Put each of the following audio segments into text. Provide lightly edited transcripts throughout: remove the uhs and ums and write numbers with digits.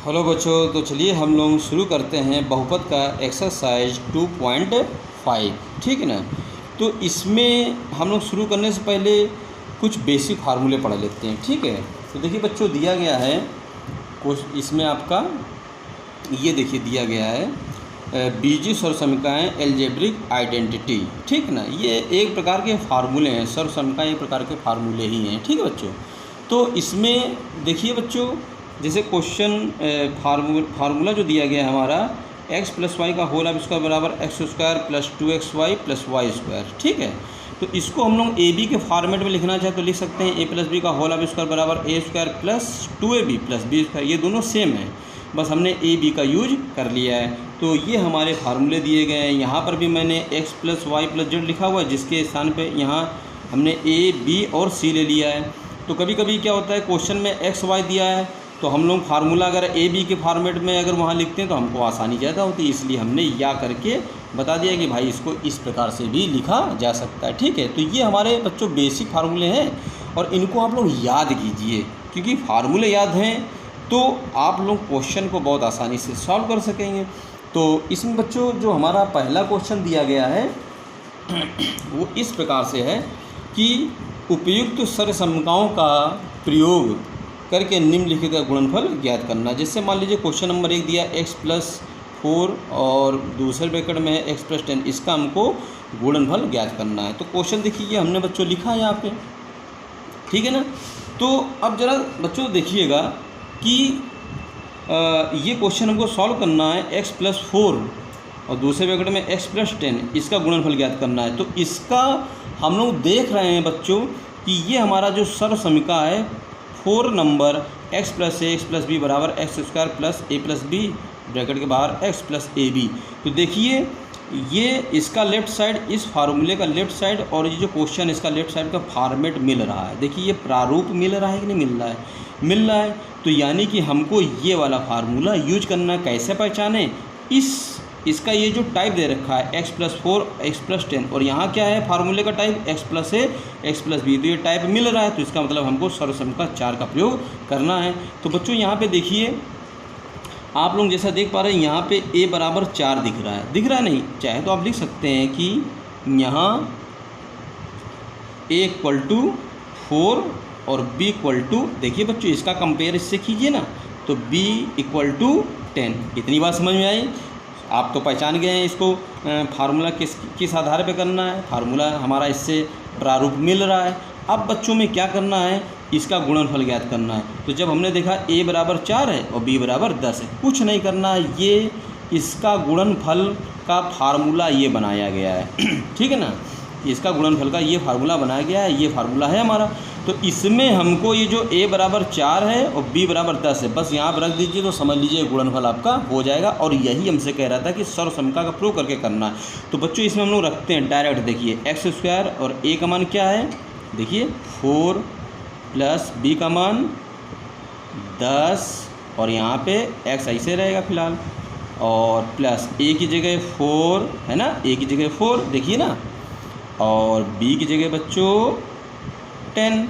Hello बच्चों, तो चलिए हम लोग शुरू करते हैं बहुपद का एक्सरसाइज 2.5। ठीक है ना। तो इसमें हम लोग शुरू करने से पहले कुछ बेसिक फार्मूले पढ़ लेते हैं। ठीक है। तो देखिए बच्चों, दिया गया है कुछ इसमें आपका ये देखिए दिया गया है बीजीय सर्वसमीकरण एल्जेब्रिक आइडेंटिटी। ठीक ना। ये एक प्रकार के फार्मूले हैं, सर्वसमीकरण एक प्रकार के फार्मूले ही हैं। ठीक है बच्चों। तो इसमें देखिए बच्चों, जैसे क्वेश्चन फार्मूला जो दिया गया है हमारा x + y का होल अब स्क्वायर बराबर x² + 2xy + y²। ठीक है। तो इसको हम लोग ए बी के फॉर्मेट में लिखना चाहे तो लिख सकते हैं a + b का होल अब स्क्वायर बराबर a² + 2ab + b²। ये दोनों सेम है, बस हमने ए बी का यूज कर लिया है। तो ये हमारे फार्मूले दिए गए हैं। यहाँ पर भी मैंने x + y + z लिखा हुआ है, जिसके स्थान पे यहाँ हमने a b और c ले लिया है। तो कभी कभी क्या होता है, क्वेश्चन में x y दिया है तो हम लोग फार्मूला अगर ए बी के फॉर्मेट में अगर वहाँ लिखते हैं तो हमको आसानी ज़्यादा होती है, इसलिए हमने या करके बता दिया कि भाई इसको इस प्रकार से भी लिखा जा सकता है। ठीक है। तो ये हमारे बच्चों बेसिक फार्मूले हैं और इनको आप लोग याद कीजिए, क्योंकि फार्मूले याद हैं तो आप लोग क्वेश्चन को बहुत आसानी से सॉल्व कर सकेंगे। तो इसमें बच्चों जो हमारा पहला क्वेश्चन दिया गया है वो इस प्रकार से है कि उपयुक्त सर्वसमीकरणों का प्रयोग करके निम्नलिखित का गुणनफल ज्ञात करना। जैसे मान लीजिए क्वेश्चन नंबर 1 दिया x + 4 और दूसरे ब्रैकेट में है x + 10, इसका हमको गुणनफल ज्ञात करना है। तो क्वेश्चन देखिए हमने बच्चों लिखा है यहाँ पे। ठीक है ना। तो अब जरा बच्चों देखिएगा कि ये क्वेश्चन हमको सॉल्व करना है x + 4 और दूसरे ब्रैकेट में x + 10, इसका गुणनफल ज्ञात करना है। तो इसका हम लोग देख रहे हैं बच्चों कि ये हमारा जो सर्वसमीकरण है 4 number x + a x + b बराबर x² + a + b ब्रैकेट के बाहर x + ab। तो देखिए ये इसका लेफ़्ट साइड, इस फार्मूले का लेफ़्ट साइड और ये जो क्वेश्चन इसका लेफ़्ट साइड का फॉर्मेट मिल रहा है। देखिए ये प्रारूप मिल रहा है कि नहीं मिल रहा है, मिल रहा है। तो यानी कि हमको ये वाला फार्मूला यूज करना। कैसे पहचाने, इसका ये जो टाइप दे रखा है x + 4 x + 10 और यहाँ क्या है फार्मूले का type x + a x + b। तो ये टाइप मिल रहा है, तो इसका मतलब हमको सर्वसमीकरण 4 का प्रयोग करना है। तो बच्चों यहाँ पे देखिए आप लोग जैसा देख पा रहे हैं यहाँ पे a बराबर 4 दिख रहा है, दिख रहा है नहीं, चाहे तो आप लिख सकते हैं कि यहाँ a = 4 और b = देखिए बच्चों इसका कंपेयर इससे कीजिए ना, तो b = 10। इतनी बात समझ में आई। आप तो पहचान गए हैं इसको फार्मूला किस आधार पे करना है। फार्मूला हमारा इससे प्रारूप मिल रहा है। अब बच्चों में क्या करना है, इसका गुणनफल ज्ञात करना है। तो जब हमने देखा a बराबर 4 है और b बराबर 10 है, कुछ नहीं करना है, ये इसका गुणनफल का फार्मूला ये बनाया गया है। ठीक है ना। इसका गुणनफल का ये फार्मूला बनाया गया है, ये फार्मूला है हमारा। तो इसमें हमको ये जो a बराबर 4 है और b बराबर 10 है, बस यहाँ पर रख दीजिए तो समझ लीजिए गुणनफल आपका हो जाएगा। और यही हमसे कह रहा था कि सर्वसमीकरण का प्रयोग करके करना है। तो बच्चों इसमें हम लोग रखते हैं डायरेक्ट। देखिए x² और a का मान क्या है, देखिए 4 + b का मान 10 और यहाँ पे x ऐसे रहेगा फिलहाल, और प्लस a की जगह 4 है ना, a की जगह 4 देखिए ना, और b की जगह बच्चों 10।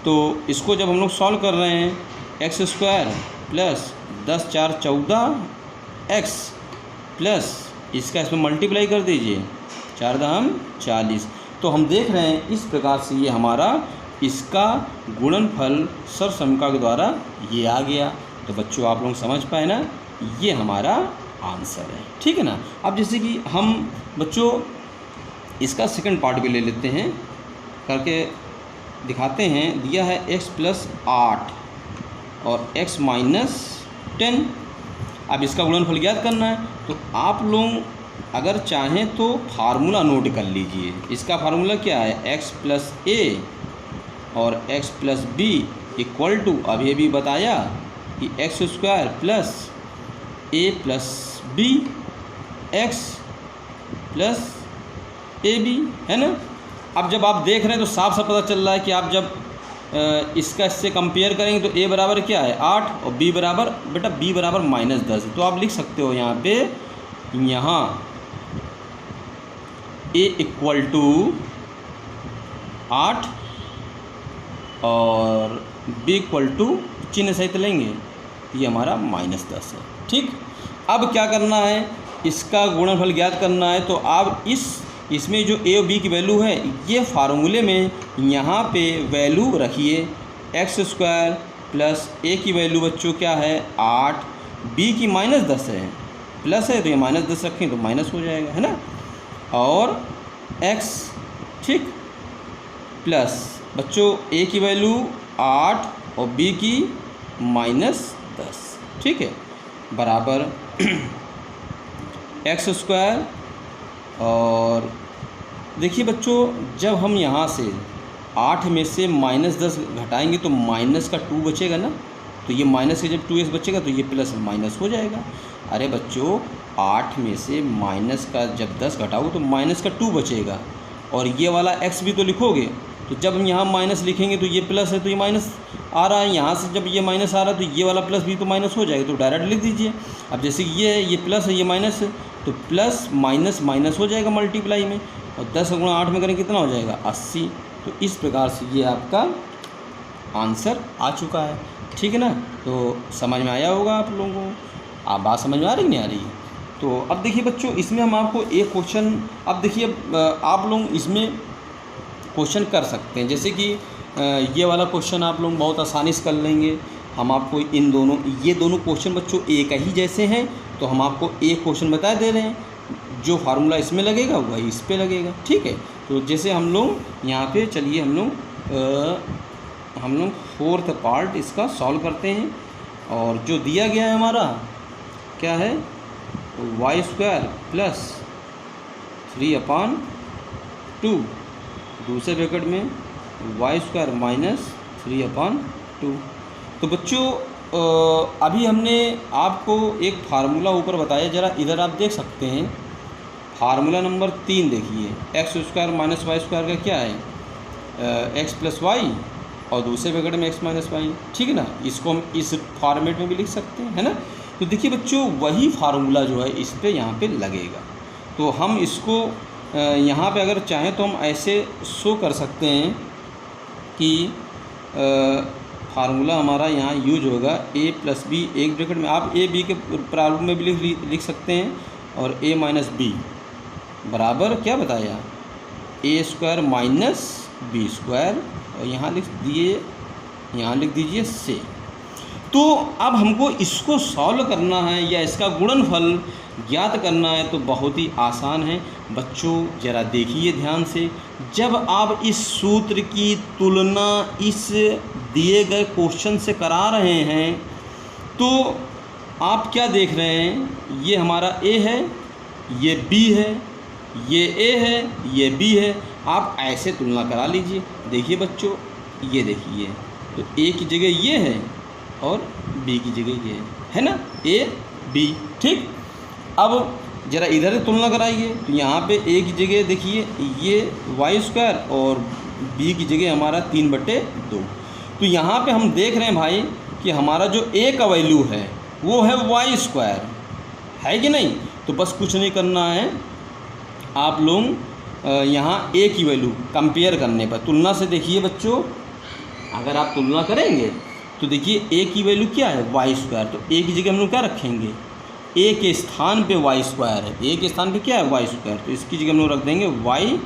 तो इसको जब हम लोग सॉल्व कर रहे हैं x² + 10 × 4 = 14x प्लस इसका इसमें मल्टीप्लाई कर दीजिए 4 × 40। तो हम देख रहे हैं इस प्रकार से ये हमारा इसका गुणनफल सर्वसमीकरण के द्वारा ये आ गया। तो बच्चों आप लोग समझ पाए ना, ये हमारा आंसर है। ठीक है ना। अब जैसे कि हम बच्चों इसका सेकंड पार्ट भी ले लेते हैं, करके दिखाते हैं। दिया है x + 8 और x - 10। अब इसका गुणनफल ज्ञात करना है। तो आप लोग अगर चाहें तो फार्मूला नोट कर लीजिए। इसका फार्मूला क्या है, x + a और x + b = अभी अभी बताया कि x² + a + b x + ab है ना। अब जब आप देख रहे हैं तो साफ साफ पता चल रहा है कि आप जब इसका इससे कंपेयर करेंगे तो a बराबर क्या है 8 और b बराबर बेटा b बराबर -10 है। तो आप लिख सकते हो यहाँ पे, यहाँ a = 8 और b = चिन्ह सहित लेंगे ये हमारा -10 है। ठीक, अब क्या करना है, इसका गुणनफल ज्ञात करना है। तो आप इसमें जो ए और बी की वैल्यू है, ये फार्मूले में यहाँ पे वैल्यू रखिए। x² प्लस ए की वैल्यू बच्चों क्या है 8, बी की -10 है, प्लस है तो ये -10 रखें तो माइनस हो जाएगा, है ना। और x, ठीक, प्लस बच्चों ए की वैल्यू 8 और बी की -10, ठीक है, बराबर x²। और देखिए बच्चों, जब हम यहाँ से 8 में से -10 घटाएंगे तो माइनस का 2 बचेगा ना, तो ये माइनस के जब 2x बचेगा तो ये प्लस माइनस हो जाएगा। अरे बच्चों, 8 में से माइनस का जब 10 घटाओगे तो माइनस का 2 बचेगा, और ये वाला x भी तो लिखोगे। तो जब हम यहाँ माइनस लिखेंगे तो ये प्लस है तो ये माइनस आ रहा है, यहाँ से जब ये माइनस आ रहा है तो ये वाला प्लस भी तो माइनस हो जाएगा, तो डायरेक्ट लिख दीजिए। अब जैसे कि ये है, ये प्लस है, ये माइनस है, तो प्लस माइनस माइनस हो जाएगा मल्टीप्लाई में, और 10 गुणा 8 में करें कितना हो जाएगा 80। तो इस प्रकार से ये आपका आंसर आ चुका है, ठीक है ना। तो समझ में आया होगा आप लोगों को। आप बात समझ में आ रही नहीं आ रही? तो अब देखिए बच्चों, इसमें हम आपको एक क्वेश्चन, अब देखिए आप लोग इसमें क्वेश्चन कर सकते हैं। जैसे कि ये वाला क्वेश्चन आप लोग बहुत आसानी से कर लेंगे। हम आपको ये दोनों क्वेश्चन बच्चों एक ही जैसे हैं, तो हम आपको एक क्वेश्चन बता दे रहे हैं, जो फार्मूला इसमें लगेगा वही इस पे लगेगा, ठीक है। तो जैसे हम लोग यहाँ पे, चलिए हम लोग 4th पार्ट इसका सॉल्व करते हैं। और जो दिया गया है हमारा क्या है, y² प्लस 3/2, दूसरे ब्रैकेट में y² माइनस 3/2। तो बच्चों अभी हमने आपको एक फार्मूला ऊपर बताया, ज़रा इधर आप देख सकते हैं। फार्मूला नंबर 3 देखिए, x² माइनस y² का क्या है x प्लस वाई, और दूसरे ब्रैकेट में x माइनस वाई, ठीक है ना। इसको हम इस फॉर्मेट में भी लिख सकते हैं, है ना। तो देखिए बच्चों, वही फार्मूला जो है इस पे यहाँ पे लगेगा। तो हम इसको यहाँ पे अगर चाहें तो हम ऐसे शो कर सकते हैं कि फार्मूला हमारा यहाँ यूज होगा a प्लस बी, एक ब्रैकेट में आप a b के प्रारूप में भी लिख सकते हैं, और a माइनस बी बराबर क्या बताया a² माइनस b², और यहाँ लिख दीजिए से। तो अब हमको इसको सॉल्व करना है या इसका गुणनफल ज्ञात करना है, तो बहुत ही आसान है बच्चों। ज़रा देखिए ध्यान से, जब आप इस सूत्र की तुलना इस दिए गए क्वेश्चन से करा रहे हैं, तो आप क्या देख रहे हैं, ये हमारा a है, ये b है, ये a है, ये b है। आप ऐसे तुलना करा लीजिए। देखिए बच्चों, ये देखिए, तो a की जगह ये है और b की जगह ये है ना, a b, ठीक। अब ज़रा इधर तुलना कराइए, तो यहाँ पे a की जगह देखिए ये y² और b की जगह हमारा 3/2। तो यहाँ पे हम देख रहे हैं भाई कि हमारा जो a का वैल्यू है वो है y², है कि नहीं। तो बस कुछ नहीं करना है, आप लोग यहाँ a की वैल्यू कंपेयर करने पर, तुलना से देखिए बच्चों, अगर आप तुलना करेंगे तो देखिए a की वैल्यू क्या है y², तो a की जगह हम लोग क्या रखेंगे, a के स्थान पे y² है, a के स्थान पे क्या है y², तो इसकी जगह हम लोग रख देंगे y²।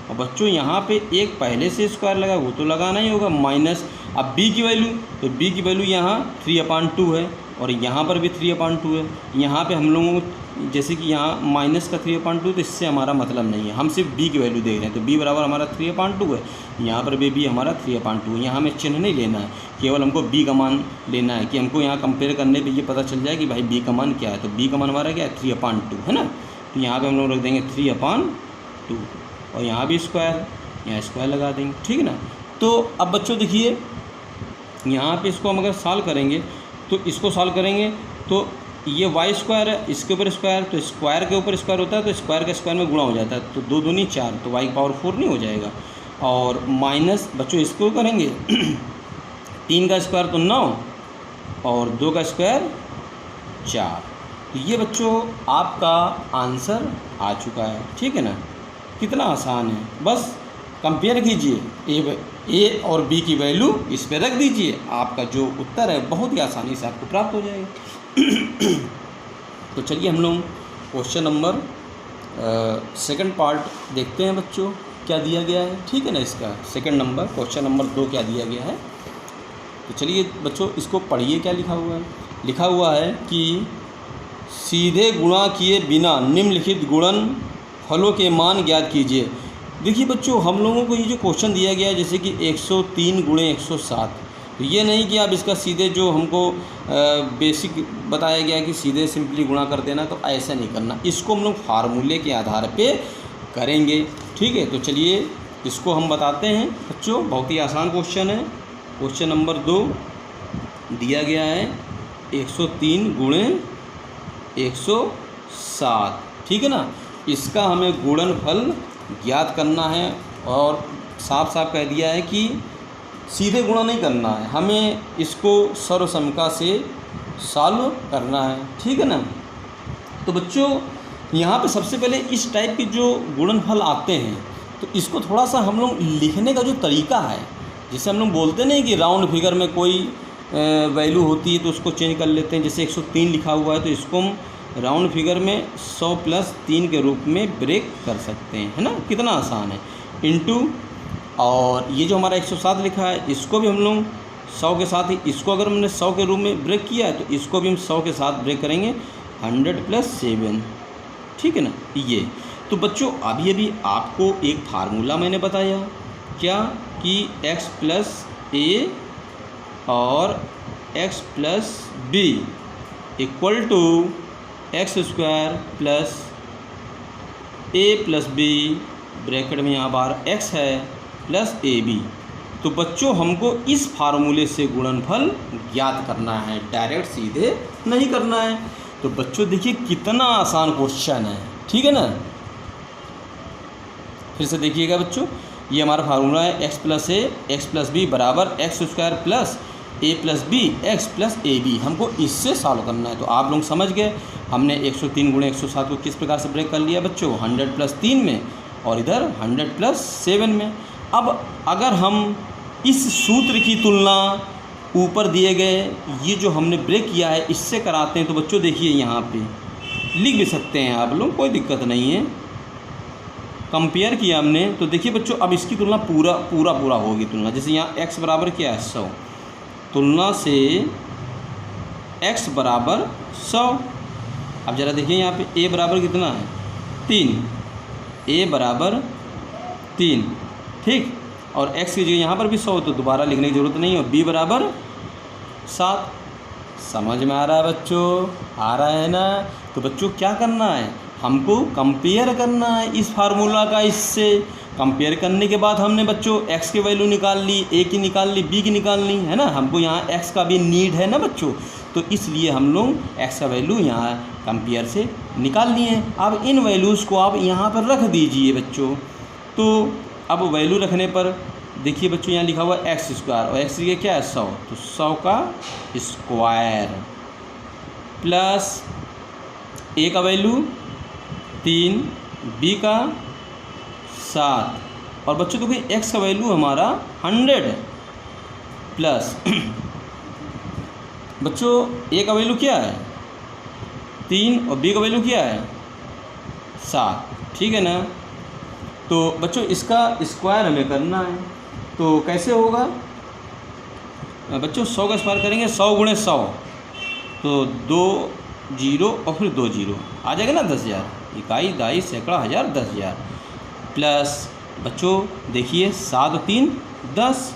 और बच्चों यहाँ पे एक पहले से स्क्वायर लगा, वो तो लगाना ही होगा, माइनस। अब b की वैल्यू, तो b की वैल्यू यहाँ 3/2 है, और यहाँ पर भी 3/2 है। यहाँ पे हम लोगों को जैसे कि यहाँ माइनस का 3/2, तो इससे हमारा मतलब नहीं है, हम सिर्फ b की वैल्यू देख रहे हैं। तो b बराबर हमारा 3/2 है, यहाँ पर भी b हमारा 3/2 है। यहाँ हमें चिन्ह नहीं लेना है, केवल हमको b का मान लेना है, कि हमको यहाँ कंपेयर करने पे ये पता चल जाए कि भाई b का मान क्या है। तो b का मान हमारा क्या है 3/2, है ना। तो यहाँ पर हम लोग रख देंगे 3/2, और यहाँ भी स्क्वायर, यहाँ स्क्वायर लगा देंगे, ठीक है ना। तो अब बच्चों देखिए, यहाँ पे इसको हम अगर सॉल्व करेंगे, तो इसको सॉल्व करेंगे तो ये y² है, इसके ऊपर स्क्वायर, तो स्क्वायर के ऊपर स्क्वायर होता है, तो स्क्वायर के स्क्वायर में गुणा हो जाता है, तो 2 दूनी 4, तो y की पावर 4 नहीं हो जाएगा। और माइनस बच्चों इसको करेंगे 3 का स्क्वायर तो 9, और 2 का स्क्वायर 4। तो ये बच्चों आपका आंसर आ चुका है, ठीक है ना। कितना आसान है, बस कंपेयर कीजिए ए और बी की वैल्यू इस पे रख दीजिए, आपका जो उत्तर है बहुत ही आसानी से आपको प्राप्त हो जाएगा। तो चलिए हम लोग क्वेश्चन नंबर सेकंड पार्ट देखते हैं बच्चों, क्या दिया गया है, ठीक है ना। इसका सेकंड नंबर क्वेश्चन नंबर 2 क्या दिया गया है, तो चलिए बच्चों इसको पढ़िए। क्या लिखा हुआ है, लिखा हुआ है कि सीधे गुणा किए बिना निम्नलिखित गुणन फलों के मान ज्ञात कीजिए। देखिए बच्चों, हम लोगों को ये जो क्वेश्चन दिया गया है जैसे कि 103 गुणे 107, तो ये नहीं कि आप इसका सीधे जो हमको बेसिक बताया गया कि सीधे सिंपली गुणा कर देना, तो ऐसा नहीं करना, इसको हम लोग फार्मूले के आधार पे करेंगे, ठीक है। तो चलिए इसको हम बताते हैं बच्चों, बहुत ही आसान क्वेश्चन है। क्वेश्चन नंबर 2 दिया गया है 103 गुणे 107, ठीक है ना। इसका हमें गुणनफल ज्ञात करना है और साफ साफ कह दिया है कि सीधे गुणा नहीं करना है, हमें इसको सर्वसमका से सॉल्व करना है, ठीक है ना। तो बच्चों यहाँ पे सबसे पहले इस टाइप के जो गुणनफल आते हैं तो इसको थोड़ा सा हम लोग लिखने का जो तरीका है, जैसे हम लोग बोलते नहीं कि राउंड फिगर में कोई वैल्यू होती है तो उसको चेंज कर लेते हैं। जैसे 103 लिखा हुआ है तो इसको हम राउंड फिगर में 100 + 3 के रूप में ब्रेक कर सकते हैं, है ना, कितना आसान है। इनटू, और ये जो हमारा 107 लिखा है इसको भी हम लोग 100 के साथ ही, इसको अगर हमने 100 के रूप में ब्रेक किया है तो इसको भी हम 100 के साथ ब्रेक करेंगे, 100 + 7, ठीक है ना। ये तो बच्चों अभी आपको एक फार्मूला मैंने बताया क्या, कि x + a और x + b = x² + a + b, bracket में यहाँ बार x है, प्लस ab। तो बच्चों हमको इस फार्मूले से गुणनफल ज्ञात करना है, डायरेक्ट सीधे नहीं करना है। तो बच्चों देखिए कितना आसान क्वेश्चन है, ठीक है ना। फिर से देखिएगा बच्चों, ये हमारा फार्मूला है x + a x + b बराबर x² + a + b x + ab। हमको इससे सॉल्व करना है। तो आप लोग समझ गए, हमने 103 गुणे 107 को किस प्रकार से ब्रेक कर लिया बच्चों, 100 + 3 में और इधर 100 + 7 में। अब अगर हम इस सूत्र की तुलना ऊपर दिए गए ये जो हमने ब्रेक किया है इससे कराते हैं, तो बच्चों देखिए यहाँ पे लिख भी सकते हैं आप लोग, कोई दिक्कत नहीं है। कंपेयर किया हमने तो देखिए बच्चों अब इसकी तुलना पूरा होगी तुलना। जैसे यहाँ x बराबर क्या है 100, तुलना से x बराबर 100। अब ज़रा देखिए यहाँ पे a बराबर कितना है 3, a बराबर 3, ठीक। और x की जगह यहाँ पर भी 100 तो दोबारा लिखने की ज़रूरत नहीं है। b बराबर 7। समझ में आ रहा है बच्चों, आ रहा है ना। तो बच्चों क्या करना है, हमको कंपेयर करना है इस फार्मूला का इससे। कंपेयर करने के बाद हमने बच्चों x की वैल्यू निकाल ली, a की निकाल ली, b की निकाल ली, है ना। हमको यहाँ x का भी नीड है ना बच्चों, तो इसलिए हम लोग x का वैल्यू यहाँ कंपेयर से निकाल लिए हैं। अब इन वैल्यूज़ को आप यहाँ पर रख दीजिए बच्चों। तो अब वैल्यू रखने पर देखिए बच्चों यहाँ लिखा हुआ है x² और x की क्या है 100, तो 100 का स्क्वायर प्लस a का वैल्यू 3, b का 7 और बच्चों देखिए x का वैल्यू हमारा 100 प्लस बच्चों a का वैल्यू क्या है 3 और b का वैल्यू क्या है 7, ठीक है ना। तो बच्चों इसका स्क्वायर हमें करना है, तो कैसे होगा बच्चों, 100 का स्क्वायर करेंगे 100 × 100 तो 2 0 और फिर 2 0 आ जाएगा ना 10,000, इकाई दाई सैकड़ा हज़ार 10,000 प्लस बच्चों देखिए 7 और 3 10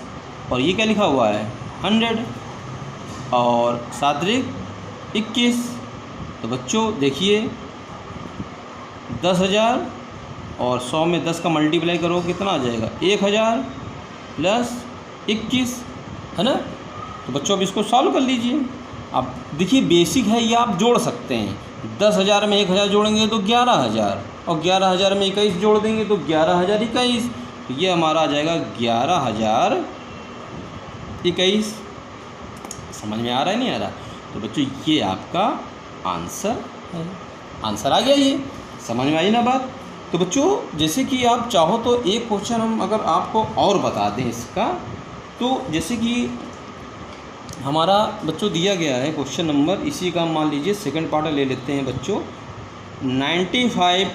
और ये क्या लिखा हुआ है 100 और 7 21। तो बच्चों देखिए 10,000 और 100 में 10 का मल्टीप्लाई करो कितना आ जाएगा 1,000 प्लस 21, है ना। तो बच्चों अब इसको सॉल्व कर लीजिए। अब देखिए बेसिक है ये, आप जोड़ सकते हैं। 10,000 में 1,000 जोड़ेंगे तो 11,000 और 11,000 में 21 जोड़ देंगे तो 11,021। तो ये हमारा आ जाएगा 11,021। समझ में आ रहा है नहीं आ रहा। तो बच्चों ये आपका आंसर है, आंसर आ गया। ये समझ में आई ना बात। तो बच्चों जैसे कि आप चाहो तो एक क्वेश्चन हम अगर आपको और बता दें इसका, तो जैसे कि हमारा बच्चों दिया गया है क्वेश्चन नंबर, इसी का मान लीजिए सेकंड पार्ट ले लेते हैं बच्चों, 95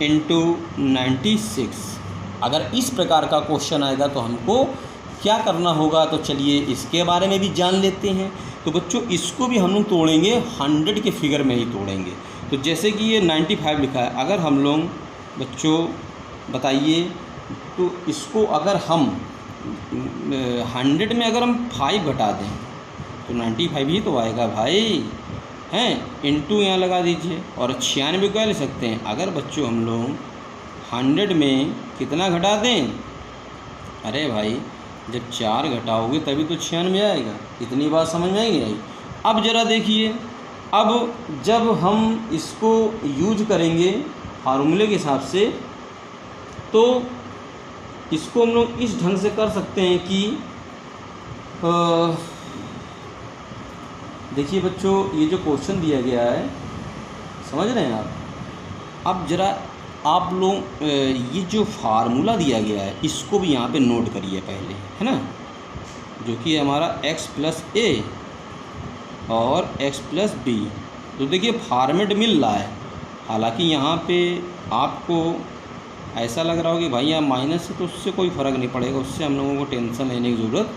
इंटू 96। अगर इस प्रकार का क्वेश्चन आएगा तो हमको क्या करना होगा, तो चलिए इसके बारे में भी जान लेते हैं। तो बच्चों इसको भी हम लोग तोड़ेंगे 100 के फिगर में ही तोड़ेंगे। तो जैसे कि ये 95 लिखा है, अगर हम लोग बच्चों बताइए, तो इसको अगर हम 100 में अगर हम 5 घटा दें तो 95 ही तो आएगा भाई, हैं। इंटू यहाँ लगा दीजिए, और 96 क्या ले सकते हैं, अगर बच्चों हम लोग 100 में कितना घटा दें, अरे भाई जब 4 घटाओगे तभी तो 96 आएगा। इतनी बात समझ में आएगी। अब ज़रा देखिए, अब जब हम इसको यूज करेंगे फार्मूले के हिसाब से, तो इसको हम लोग इस ढंग से कर सकते हैं कि देखिए बच्चों, ये जो क्वेश्चन दिया गया है, समझ रहे हैं आप। अब ज़रा आप लोग ये जो फार्मूला दिया गया है इसको भी यहाँ पे नोट करिए पहले, है ना, जो कि हमारा x प्लस ए और x प्लस बी। तो देखिए फॉर्मेट मिल रहा है, हालांकि यहाँ पे आपको ऐसा लग रहा हो कि भाई यहाँ माइनस है तो उससे कोई फ़र्क नहीं पड़ेगा, उससे हम लोगों को टेंशन लेने की ज़रूरत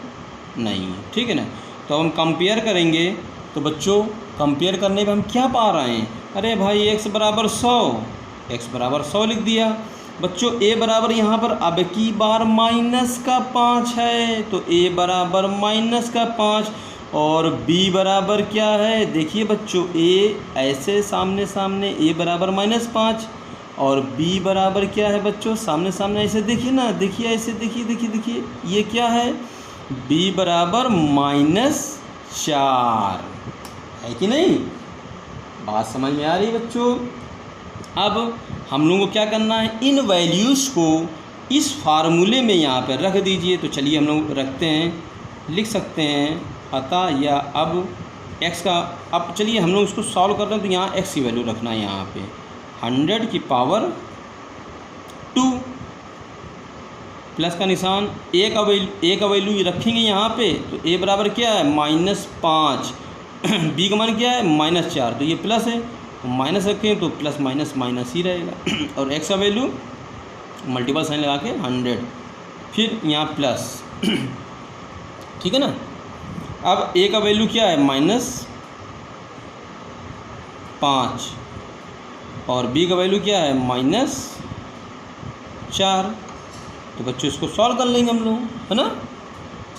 नहीं है, ठीक है ना। तो हम कंपेयर करेंगे, तो बच्चों कंपेयर करने पे हम क्या पा रहे हैं, अरे भाई x बराबर 100, x बराबर 100 लिख दिया बच्चों। a बराबर यहाँ पर अब की बार -5 है, तो a बराबर -5, और b बराबर क्या है, देखिए बच्चों a ऐसे सामने सामने a बराबर -5, और b बराबर क्या है बच्चों, सामने सामने ऐसे देखिए ना, देखिए ऐसे देखिए देखिए देखिए, ये क्या है, b बराबर -4 है कि नहीं। बात समझ में आ रही है बच्चों। अब हम लोगों को क्या करना है, इन वैल्यूज़ को इस फार्मूले में यहाँ पर रख दीजिए। तो चलिए हम लोग रखते हैं, लिख सकते हैं अतः या अब x का, अब चलिए हम लोग इसको सॉल्व कर रहे हैं, तो यहाँ x की वैल्यू रखना है यहाँ पे 100 की पावर 2 प्लस का निशान, a का वैल्यू रखेंगे यहाँ पे, तो a बराबर क्या है -5, b का मान क्या है -4, तो ये प्लस है, माइनस रखें तो प्लस माइनस माइनस ही रहेगा, और x का वैल्यू मल्टीपल साइन लगा के 100, फिर यहाँ प्लस, ठीक है ना। अब a का वैल्यू क्या है -5, और b का वैल्यू क्या है -4। तो बच्चों इसको सॉल्व कर लेंगे हम लोग, है ना,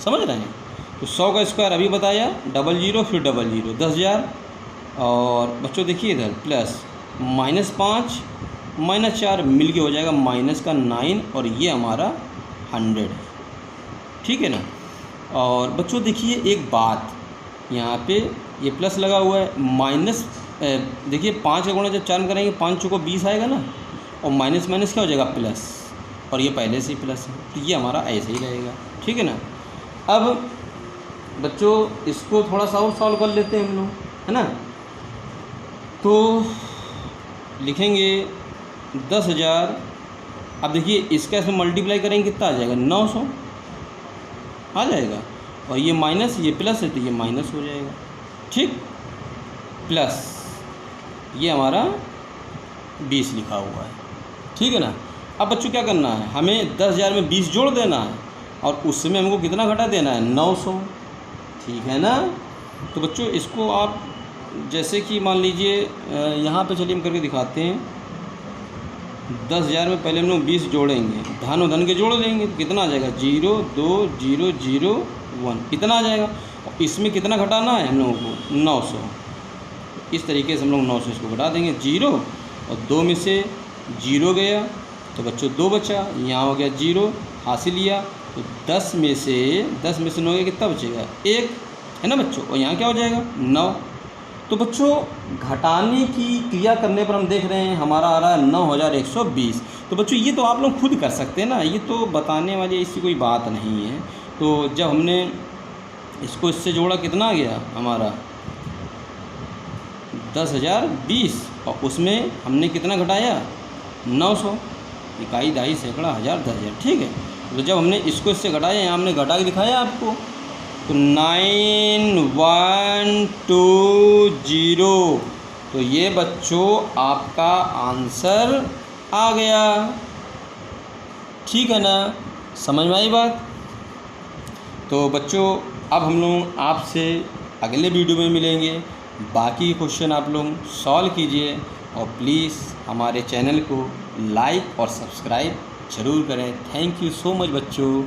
समझ रहे हैं। तो 100 का स्क्वायर अभी बताया, 00 फिर 00 10,000, और बच्चों देखिए इधर प्लस -5 -4 मिल के हो जाएगा -9, और ये हमारा 100, ठीक है ना। और बच्चों देखिए एक बात, यहाँ पे ये प्लस लगा हुआ है, माइनस देखिए 5 का गुणा जब 4 में करेंगे 5 चौको 20 आएगा ना, और माइनस माइनस क्या हो जाएगा प्लस, और ये पहले से ही प्लस है, तो ये हमारा ऐसे ही रहेगा, ठीक है ना। अब बच्चों इसको थोड़ा सा और सॉल्व कर लेते हैं हम लोग, है ना। तो लिखेंगे 10,000, अब देखिए इसका इसमें मल्टीप्लाई करेंगे कितना आ जाएगा, 900 आ जाएगा, और ये माइनस ये प्लस है तो ये माइनस हो जाएगा, ठीक, प्लस ये हमारा 20 लिखा हुआ है, ठीक है ना। अब बच्चों क्या करना है, हमें 10,000 में 20 जोड़ देना है, और उसमें हमको कितना घटा देना है 900, ठीक है ना। तो बच्चों इसको आप जैसे कि मान लीजिए यहाँ पे चलिए हम करके दिखाते हैं, 10,000 में पहले हम लोग 20 जोड़ेंगे, धन और धन के जोड़ लेंगे, तो कितना आ जाएगा 0 2 0 0 1, कितना आ जाएगा, और इसमें कितना घटाना है हम लोगों को 900। इस तरीके से हम लोग 900 इसको घटा देंगे, 0 और 2 में से 0 गया तो बच्चों 2 बचा, यहाँ हो गया 0 हासिल लिया, तो 10 में से 9 गया कितना बचेगा 1, है ना बच्चों, और यहाँ क्या हो जाएगा 9। तो बच्चों घटाने की क्रिया करने पर हम देख रहे हैं हमारा आ रहा है 9120। तो बच्चों ये तो आप लोग खुद कर सकते हैं ना, ये तो बताने वाली ऐसी कोई बात नहीं है। तो जब हमने इसको इससे जोड़ा कितना आ गया हमारा 10,020, और उसमें हमने कितना घटाया 900, इकाई, दहाई, सैकड़ा, हज़ार, 10,000, ठीक है। तो जब हमने इसको इससे घटाया, यहाँ हमने घटा के दिखाया आपको, तो 9120, तो ये बच्चों आपका आंसर आ गया। ठीक है ना, समझ में आई बात। तो बच्चों अब हम लोग आपसे अगले वीडियो में मिलेंगे। बाकी क्वेश्चन आप लोग सॉल्व कीजिए और प्लीज़ हमारे चैनल को लाइक और सब्सक्राइब ज़रूर करें। थैंक यू सो मच बच्चों।